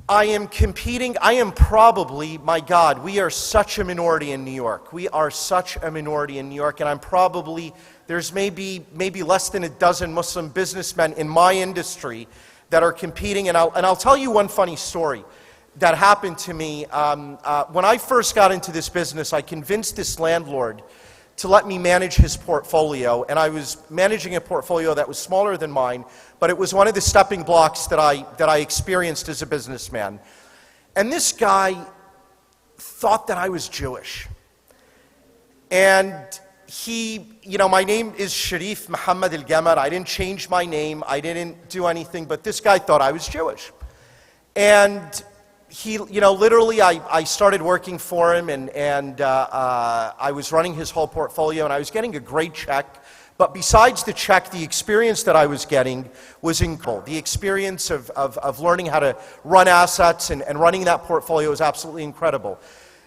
am competing. I am probably, my God, we are such a minority in New York. We are such a minority in New York, and there's maybe less than a dozen Muslim businessmen in my industry that are competing. And I'll tell you one funny story that happened to me. When I first got into this business, I convinced this landlord to let me manage his portfolio, and I was managing a portfolio that was smaller than mine, but it was one of the stepping blocks that I experienced as a businessman. And this guy thought that I was Jewish. And my name is Sharif Muhammad El Gamal. I didn't change my name. I didn't do anything, but this guy thought I was Jewish. And literally I started working for him, and I was running his whole portfolio, and I was getting a great check. But besides the check, the experience that I was getting was incredible. The experience of learning how to run assets and running that portfolio was absolutely incredible.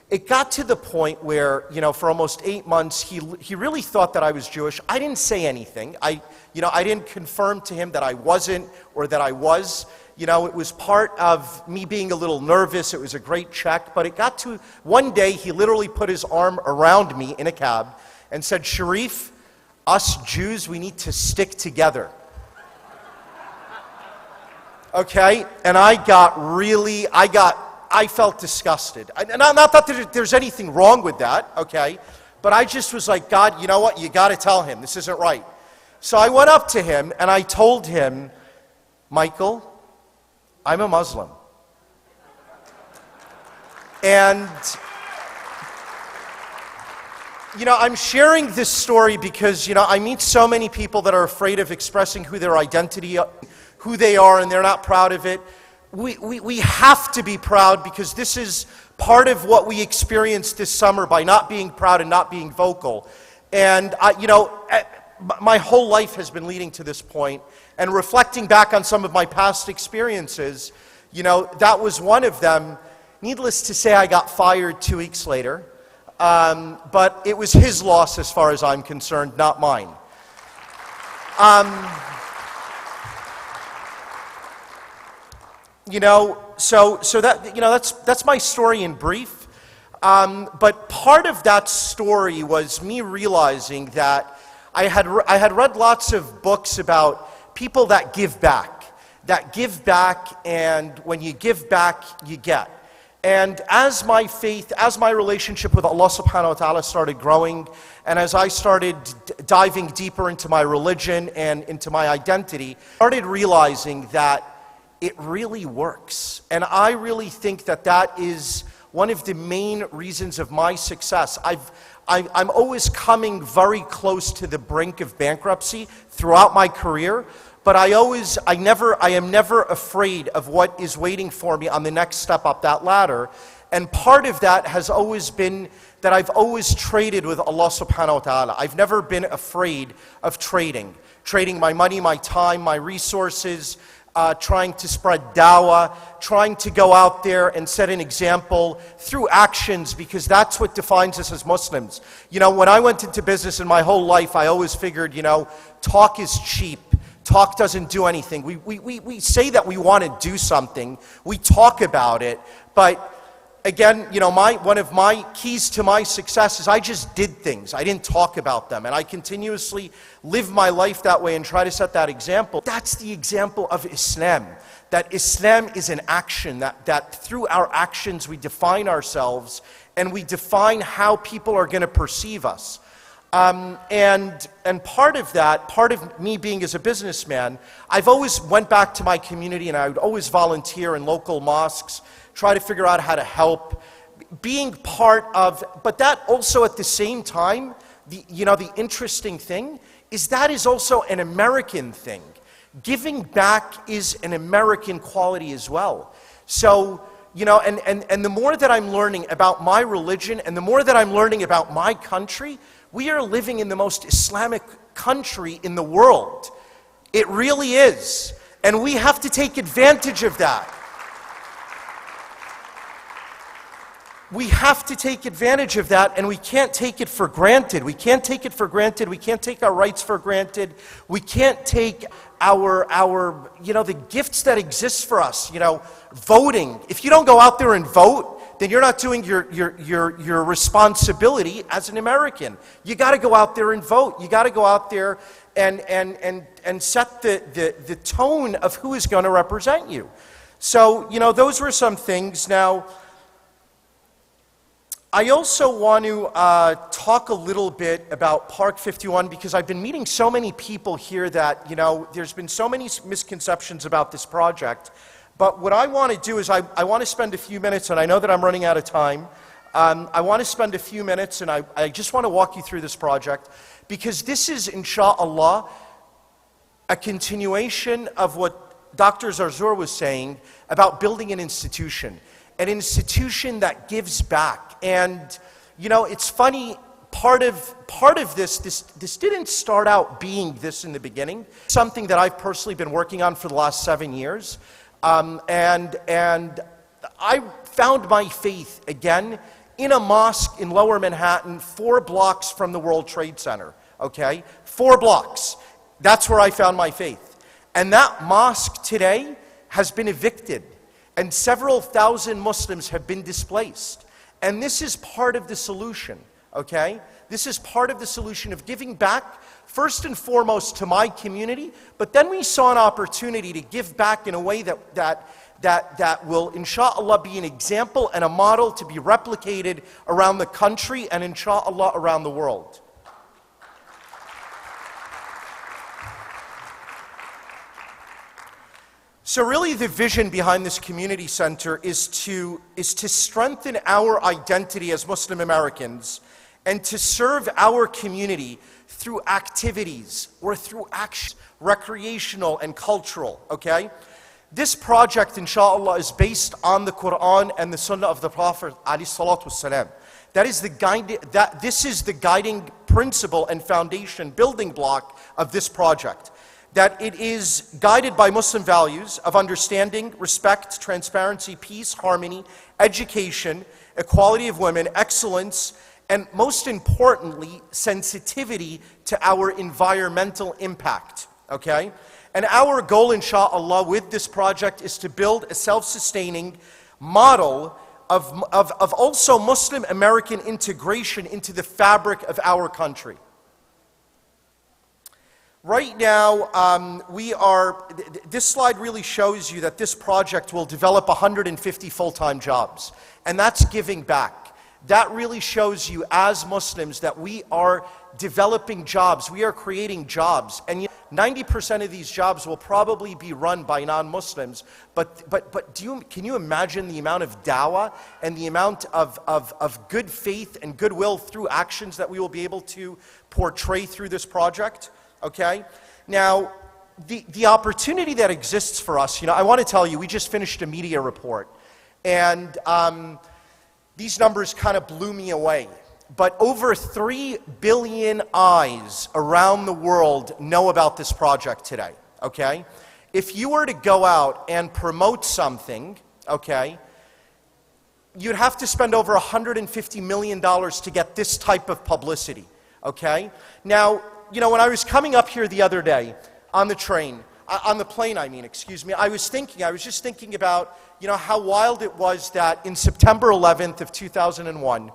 it got to the point where, for almost 8 months, he really thought that I was Jewish. I didn't say anything. I didn't confirm to him that I wasn't or that I was. It was part of me being a little nervous. It was a great check. But it got to one day, he literally put his arm around me in a cab and said, Sharif, us Jews, we need to stick together. Okay? And I felt disgusted. Not that there's anything wrong with that, okay? But I just was like, God, you know what? You got to tell him. This isn't right. So I went up to him and I told him, Michael, I'm a Muslim. And, I'm sharing this story because, I meet so many people that are afraid of expressing who their identity, who they are, and they're not proud of it. We have to be proud because this is part of what we experienced this summer by not being proud and not being vocal. And, my whole life has been leading to this point. And reflecting back on some of my past experiences, that was one of them. Needless to say, I got fired 2 weeks later. But it was his loss as far as I'm concerned, not mine. So that's my story in brief. But part of that story was me realizing that I had read lots of books about people that give back, and when you give back, you get. And as my faith, as my relationship with Allah subhanahu wa ta'ala started growing, and as I started diving deeper into my religion and into my identity, I started realizing that it really works. And I really think that that is one of the main reasons of my success. I'm always coming very close to the brink of bankruptcy throughout my career, but I am never afraid of what is waiting for me on the next step up that ladder. And part of that has always been that I've always traded with Allah subhanahu wa ta'ala. I've never been afraid of trading my money, my time, my resources, trying to spread dawah, trying to go out there and set an example through actions, because that's what defines us as Muslims. When I went into business in my whole life, I always figured, talk is cheap. Talk doesn't do anything. We say that we want to do something. We talk about it. But again, one of my keys to my success is I just did things. I didn't talk about them. And I continuously live my life that way and try to set that example. That's the example of Islam. That Islam is an action. That through our actions we define ourselves and we define how people are going to perceive us. And part of that, part of me being as a businessman, I've always went back to my community and I would always volunteer in local mosques, try to figure out how to help, being part of, but that also at the same time, the interesting thing is that is also an American thing. Giving back is an American quality as well. So, and the more that I'm learning about my religion and the more that I'm learning about my country, we are living in the most Islamic country in the world. It really is. And we have to take advantage of that. We have to take advantage of that, and we can't take it for granted. We can't take it for granted. We can't take our rights for granted. We can't take our the gifts that exist for us. Voting. If you don't go out there and vote, then you're not doing your responsibility as an American. You got to go out there and vote. You got to go out there and set the tone of who is going to represent you. So, those were some things. Now, I also want to talk a little bit about Park 51 because I've been meeting so many people here that, there's been so many misconceptions about this project. But what I want to do is I want to spend a few minutes, and I know that I'm running out of time. I want to spend a few minutes, and I just want to walk you through this project because this is, inshallah, a continuation of what Dr. Zarzour was saying about building an institution that gives back. And, it's funny, part of this didn't start out being this in the beginning. Something that I've personally been working on for the last 7 years. And I found my faith again in a mosque in Lower Manhattan, 4 blocks from the World Trade Center, okay? 4 blocks. That's where I found my faith. And that mosque today has been evicted, and several thousand Muslims have been displaced. And this is part of the solution, okay? This is part of the solution of giving back, first and foremost, to my community, but then we saw an opportunity to give back in a way that will, inshallah, be an example and a model to be replicated around the country and, inshallah, around the world. So really the vision behind this community center is to strengthen our identity as Muslim Americans and to serve our community through activities or through actions, recreational and cultural, okay? This project, inshallah, is based on the Quran and the Sunnah of the Prophet, alayhi salatu wasalam. This is the guiding principle and foundation, building block of this project. That it is guided by Muslim values of understanding, respect, transparency, peace, harmony, education, equality of women, excellence, and most importantly, sensitivity to our environmental impact, okay? And our goal, inshallah, with this project is to build a self-sustaining model of also Muslim American integration into the fabric of our country. Right now, this slide really shows you that this project will develop 150 full-time jobs, and that's giving back. That really shows you as Muslims that we are developing jobs, we are creating jobs, and 90% of these jobs will probably be run by non-Muslims, but can you imagine the amount of dawah and the amount of good faith and goodwill through actions that we will be able to portray through this project? Okay? Now, the opportunity that exists for us, I want to tell you, we just finished a media report, and these numbers kind of blew me away. But over 3 billion eyes around the world know about this project today, okay? If you were to go out and promote something, okay, you'd have to spend over $150 million to get this type of publicity, okay? Now, when I was coming up here the other day on the plane, I was just thinking about, how wild it was that in September 11th of 2001,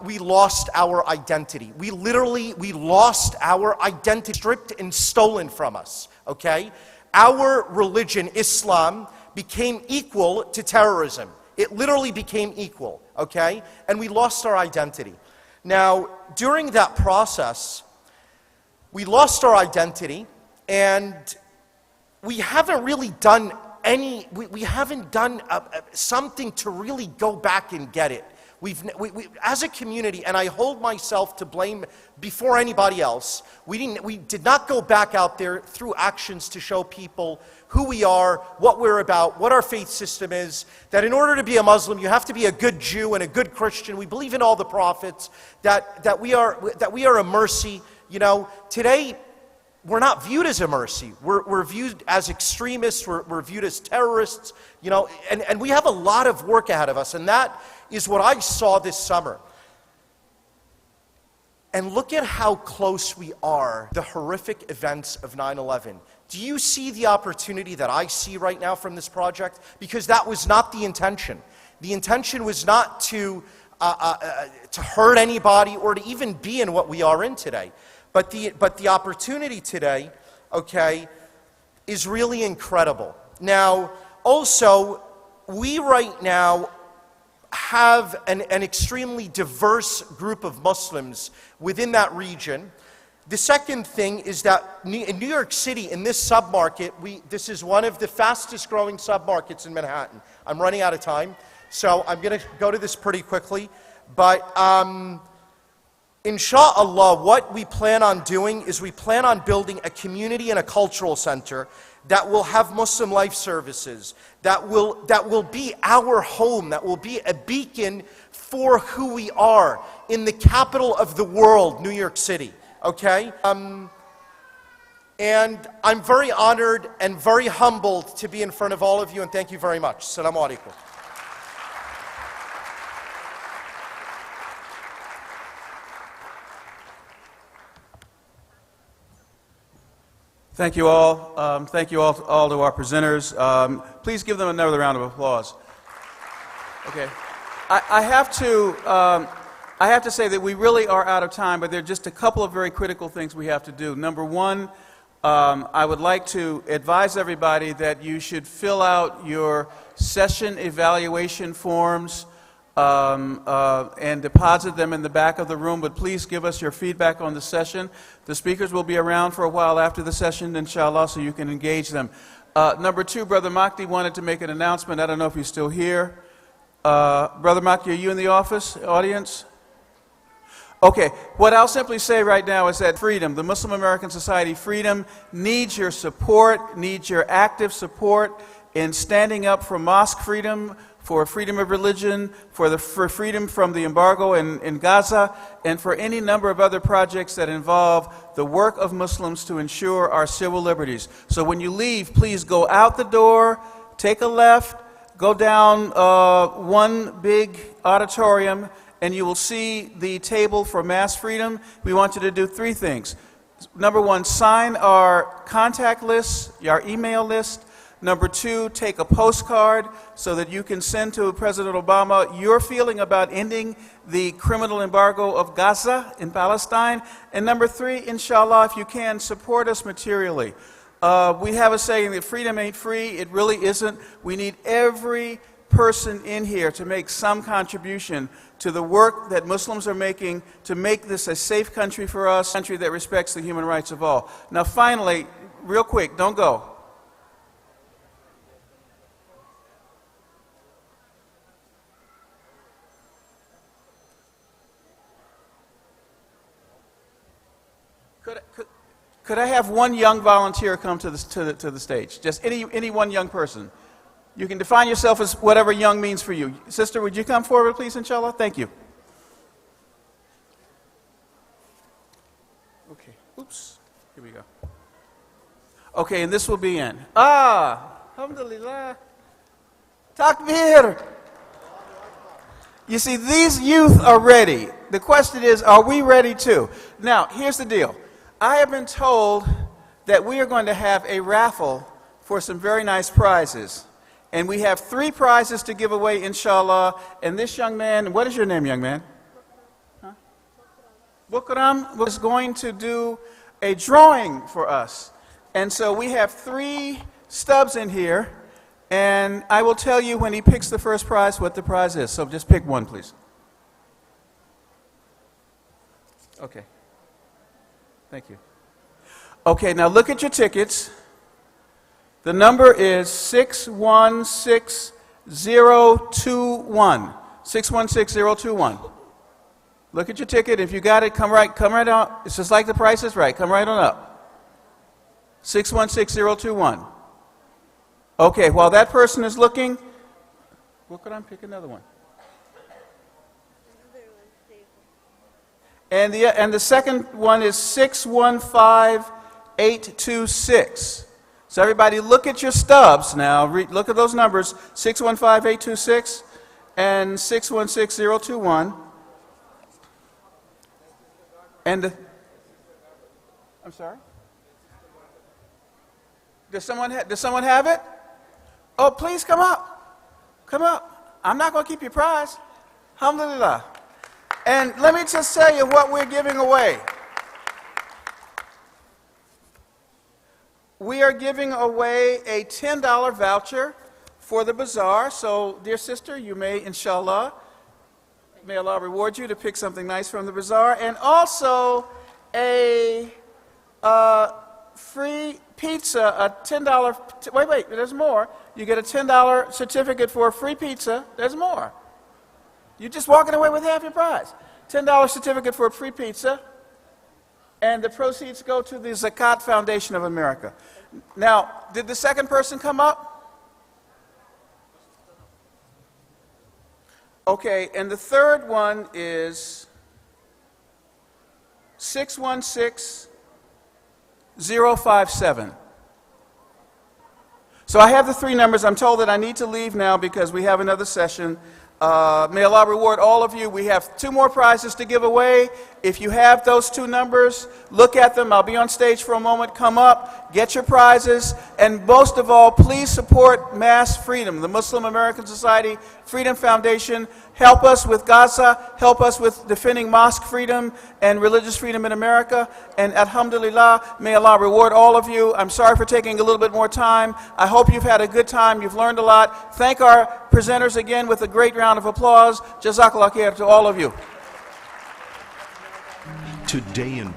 we lost our identity. We lost our identity, stripped and stolen from us, okay? Our religion, Islam, became equal to terrorism. It literally became equal, okay? And we lost our identity. Now, during that process, we lost our identity, and we haven't really done we haven't done something to really go back and get it. We, as a community, and I hold myself to blame before anybody else, we did not go back out there through actions to show people who we are, what we're about, what our faith system is, that in order to be a Muslim, you have to be a good Jew and a good Christian. We believe in all the prophets, that we are a mercy. Today, we're not viewed as a mercy. We're viewed as extremists. We're viewed as terrorists. And we have a lot of work ahead of us. And that is what I saw this summer. And look at how close we are, the horrific events of 9/11. Do you see the opportunity that I see right now from this project? Because that was not the intention. The intention was not to hurt anybody or to even be in what we are in today. But the opportunity today, okay, is really incredible. Now, also, we right now have an extremely diverse group of Muslims within that region. The second thing is that in New York City, in this submarket, this is one of the fastest growing submarkets in Manhattan. I'm running out of time, so I'm going to go to this pretty quickly. But inshallah, what we plan on doing is we plan on building a community and a cultural center that will have Muslim life services, that will be our home, that will be a beacon for who we are in the capital of the world, New York City, okay? And I'm very honored and very humbled to be in front of all of you, and thank you very much. Assalamu alaikum. Thank you all. Thank you all to our presenters. Please give them another round of applause. Okay. I have to say that we really are out of time, but there are just a couple of very critical things we have to do. Number one, I would like to advise everybody that you should fill out your session evaluation forms and deposit them in the back of the room, but please give us your feedback on the session. The speakers will be around for a while after the session, inshallah, so you can engage them. Number two, Brother Mahdi wanted to make an announcement. I don't know if he's still here. Brother Mahdi, are you in the audience? Okay, what I'll simply say right now is that freedom, the Muslim American Society Freedom, needs your support, needs your active support in standing up for mosque freedom, for freedom of religion, for freedom from the embargo in Gaza, and for any number of other projects that involve the work of Muslims to ensure our civil liberties. So when you leave, please go out the door, take a left, go down one big auditorium, and you will see the table for mass freedom. We want you to do three things. Number one, sign our contact list, our email list. Number two, take a postcard so that you can send to President Obama your feeling about ending the criminal embargo of Gaza in Palestine. And number three, inshallah, if you can, support us materially. We have a saying that freedom ain't free. It really isn't. We need every person in here to make some contribution to the work that Muslims are making to make this a safe country for us, a country that respects the human rights of all. Now finally, real quick, don't go. Could I have one young volunteer come to the stage? Just any one young person. You can define yourself as whatever young means for you. Sister, would you come forward, please, inshallah? Thank you. Okay. Oops. Here we go. Okay, and this will be in. Alhamdulillah. Takbir. You see, these youth are ready. The question is, are we ready too? Now, here's the deal. I have been told that we are going to have a raffle for some very nice prizes. And we have 3 prizes to give away, inshallah. And this young man, what is your name, young man? Huh? Bukram was going to do a drawing for us. And so we have 3 stubs in here. And I will tell you when he picks the first prize what the prize is. So just pick one, please. Okay. Thank you. Okay, now look at your tickets. The number is 616021. 616021. Look at your ticket. If you got it, come right out. It's just like the Price is Right. Come right on up. 616021. Okay, while that person is looking, what could I pick another one? And the second one is 615826. So everybody look at your stubs now. Look at those numbers, 615826 and 616021. And I'm sorry? Does someone have it? Oh, please come up. Come up. I'm not going to keep your prize. Alhamdulillah. And let me just tell you what we're giving away. We are giving away a $10 voucher for the bazaar. So, dear sister, you may, inshallah, may Allah reward you to pick something nice from the bazaar. And also a free pizza, a $10, wait, there's more. You get a $10 certificate for a free pizza. There's more. You're just walking away with half your prize. $10 certificate for a free pizza. And the proceeds go to the Zakat Foundation of America. Now, did the second person come up? Okay, and the third one is 616057. So I have the 3 numbers. I'm told that I need to leave now because we have another session. May Allah reward all of you. We have 2 more prizes to give away. If you have those 2 numbers, look at them. I'll be on stage for a moment. Come up, get your prizes, and most of all, please support Mass Freedom, the Muslim American Society Freedom Foundation. Help us with Gaza, help us with defending mosque freedom and religious freedom in America. And alhamdulillah, may Allah reward all of you. I'm sorry for taking a little bit more time. I hope you've had a good time. You've learned a lot. Thank our presenters again with a great round of applause. Jazakallah khair to all of you. Today in